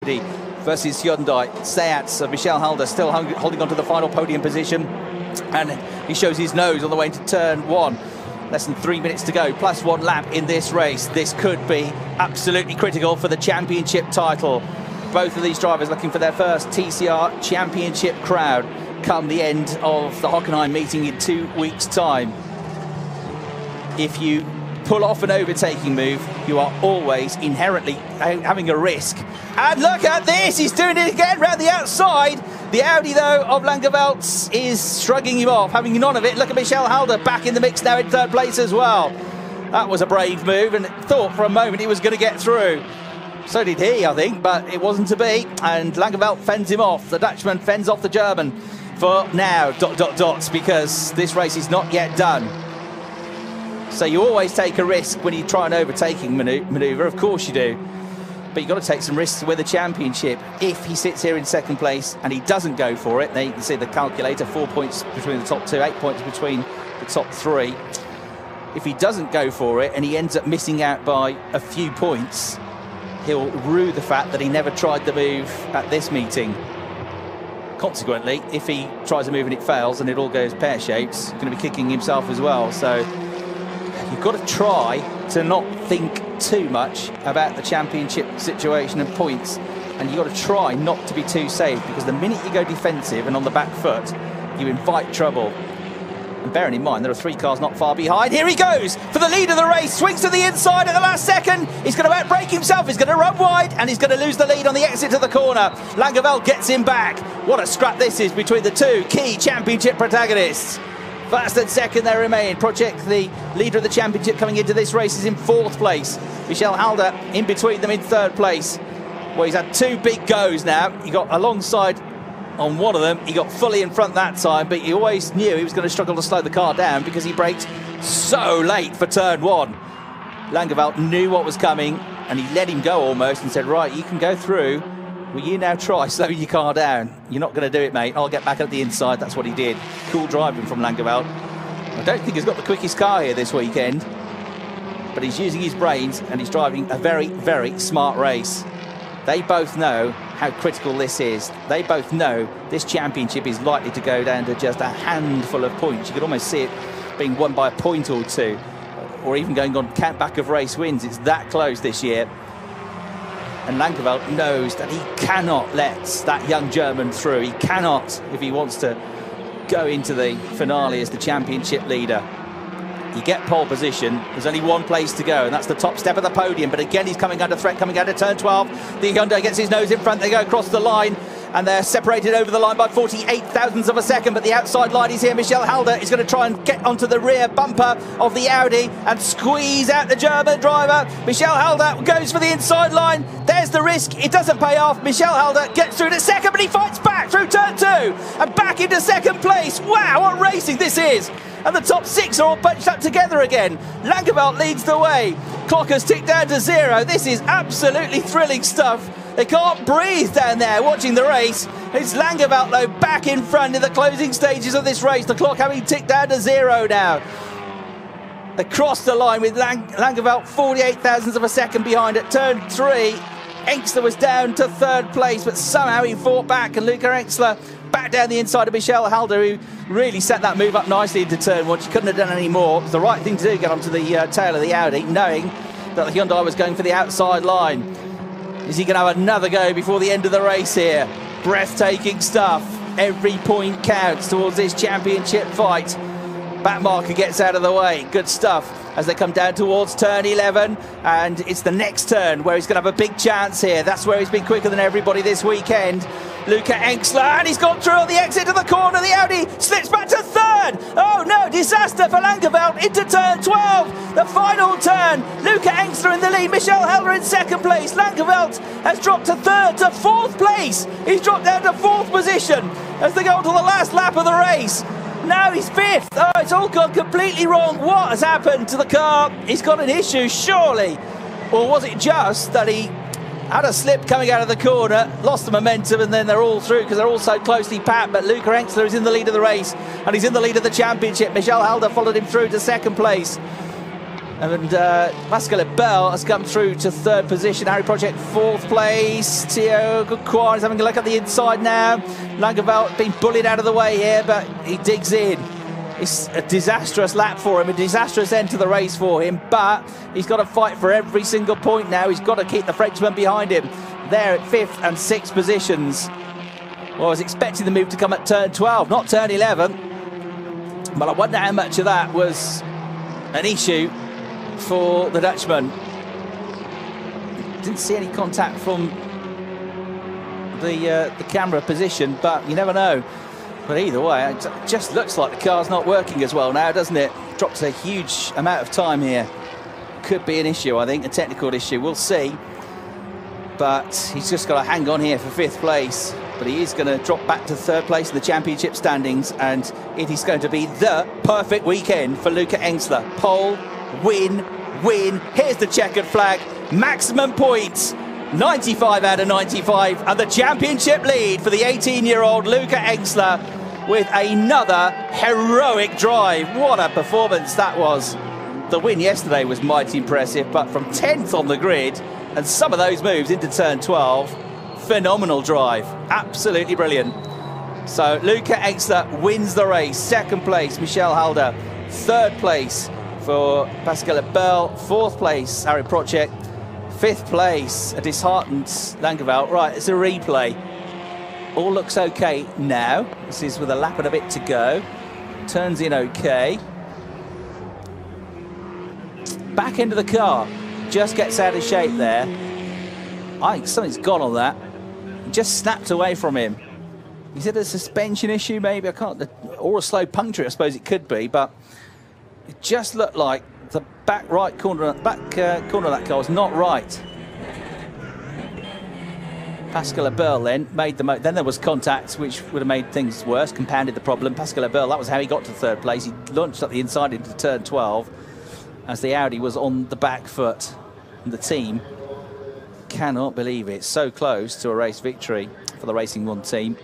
Audi versus Hyundai. Seats of Michel Halder still holding on to the final podium position, and he shows his nose on the way into turn 1. Less than 3 minutes to go, plus 1 lap in this race. This could be absolutely critical for the championship title. Both of these drivers looking for their first TCR championship crown come the end of the Hockenheim meeting in 2 weeks' time. If you pull off an overtaking move, you are always inherently having a risk. And look at this, he's doing it again round the outside. The Audi, though, of Langeveldt is shrugging him off, having none of it. Look at Michel Halder back in the mix now in 3rd place as well. That was a brave move, and thought for a moment he was going to get through. So did he, I think, but it wasn't to be. And Langeveldt fends him off. The Dutchman fends off the German for now, ... because this race is not yet done. So you always take a risk when you try an overtaking manoeuvre, of course you do. But you've got to take some risks to win the championship. If he sits here in 2nd place and he doesn't go for it, then you can see the calculator, 4 points between the top 2, 8 points between the top 3. If he doesn't go for it and he ends up missing out by a few points, he'll rue the fact that he never tried the move at this meeting. Consequently, if he tries a move and it fails and it all goes pear-shaped, he's going to be kicking himself as well. So you've got to try to not think too much about the championship situation and points, and you've got to try not to be too safe, because the minute you go defensive and on the back foot, you invite trouble. And bearing in mind, there are 3 cars not far behind. Here he goes for the lead of the race, swings to the inside at the last second. He's going to outbrake himself, he's going to run wide, and he's going to lose the lead on the exit to the corner. Langeveldt gets him back. What a scrap this is between the 2 key championship protagonists. First and second they remain. Project, the leader of the championship coming into this race, is in 4th place. Michel Halder in between them in 3rd place. Well, he's had 2 big goes now. He got alongside on one of them. He got fully in front that time, but he always knew he was going to struggle to slow the car down because he braked so late for turn 1. Langeveldt knew what was coming and he let him go almost and said, right, you can go through. Will you now try slowing your car down? You're not going to do it, mate. I'll get back at the inside. That's what he did. Cool driving from Langeveldt. I don't think he's got the quickest car here this weekend, but he's using his brains and he's driving a very, very smart race. They both know how critical this is. They both know this championship is likely to go down to just a handful of points. You could almost see it being won by a point or 2, or even going on count back of race wins. It's that close this year. And Langeveldt knows that he cannot let that young German through. He cannot, if he wants to go into the finale as the championship leader. You get pole position, there's only 1 place to go, and that's the top step of the podium. But again, he's coming under threat, coming out of turn 12. The Hyundai gets his nose in front, they go across the line, and they're separated over the line by 48 thousandths of a second. But the outside line is here. Michel Halder is going to try and get onto the rear bumper of the Audi and squeeze out the German driver. Michel Halder goes for the inside line. There's the risk. It doesn't pay off. Michel Halder gets through to 2nd, but he fights back through turn 2 and back into 2nd place. Wow, what racing this is. And the top 6 are all bunched up together again. Langeveldt leads the way. Clock has ticked down to 0. This is absolutely thrilling stuff. They can't breathe down there watching the race. It's Langeveldt, though, back in front in the closing stages of this race. The clock having ticked down to 0 now. Across the line with Langeveldt 48 thousandths of a second behind at turn 3. Engstler was down to 3rd place, but somehow he fought back, and Luca Engstler back down the inside of Michel Halder, who really set that move up nicely into turn 1. She couldn't have done any more. It was the right thing to do, get onto the tail of the Audi, knowing that the Hyundai was going for the outside line. Is he going to have another go before the end of the race here? Breathtaking stuff. Every point counts towards this championship fight. Backmarker gets out of the way. Good stuff as they come down towards turn 11, and it's the next turn where he's going to have a big chance here. That's where he's been quicker than everybody this weekend. Luca Engstler, and he's gone through on the exit to the corner. The Audi slips back to 3rd. Oh no, disaster for Langeveldt into turn 12. The final turn. Luca Engstler in the lead. Michel Halder in 2nd place. Langeveldt has dropped to 3rd to 4th place. He's dropped down to 4th position as they go on to the last lap of the race. Now he's 5th. Oh, it's all gone completely wrong. What has happened to the car? He's got an issue, surely. Or was it just that he had a slip coming out of the corner, lost the momentum, and then they're all through because they're all so closely packed? But Luca Engstler is in the lead of the race, and he's in the lead of the championship. Michel Halder followed him through to 2nd place. And Pascal Lebel has come through to third position. Harry Project fourth place. Theo Guquan is having a look at the inside now. Langeveld being bullied out of the way here, but he digs in. It's a disastrous lap for him, a disastrous end to the race for him, but he's got to fight for every single point now. He's got to keep the Frenchman behind him. There at 5th and 6th positions. Well, I was expecting the move to come at turn 12, not turn 11. But I wonder how much of that was an issue for the Dutchman. Didn't see any contact from the camera position, but you never know. But either way, it just looks like the car's not working as well now, doesn't it? Drops a huge amount of time here. Could be an issue, I think, a technical issue. We'll see. But he's just got to hang on here for 5th place. But he is going to drop back to 3rd place in the championship standings, and it is going to be the perfect weekend for Luca Engstler. Pole, win, win. Here's the checkered flag. Maximum points. 95 out of 95, and the championship lead for the 18-year-old Luca Engstler with another heroic drive. What a performance that was. The win yesterday was mighty impressive, but from 10th on the grid and some of those moves into turn 12, phenomenal drive, absolutely brilliant. So Luca Engstler wins the race. 2nd place, Michel Halder. 3rd place for Pascal Lebel. 4th place, Harry Project. 5th place, a disheartened Langeveld. Right, it's a replay. All looks okay now. This is with a lap and a bit to go. Turns in okay. Back end of the car. Just gets out of shape there. I think something's gone on that. Just snapped away from him. Is it a suspension issue maybe? I can't... Or a slow puncture, I suppose it could be. But it just looked like the back right corner, corner of that car was not right. Pascal Lebel then made the then there was contact, which would have made things worse, compounded the problem. Pascal Lebel, that was how he got to 3rd place. He launched up the inside into turn 12 as the Audi was on the back foot. And the team cannot believe it. So close to a race victory for the Racing One team.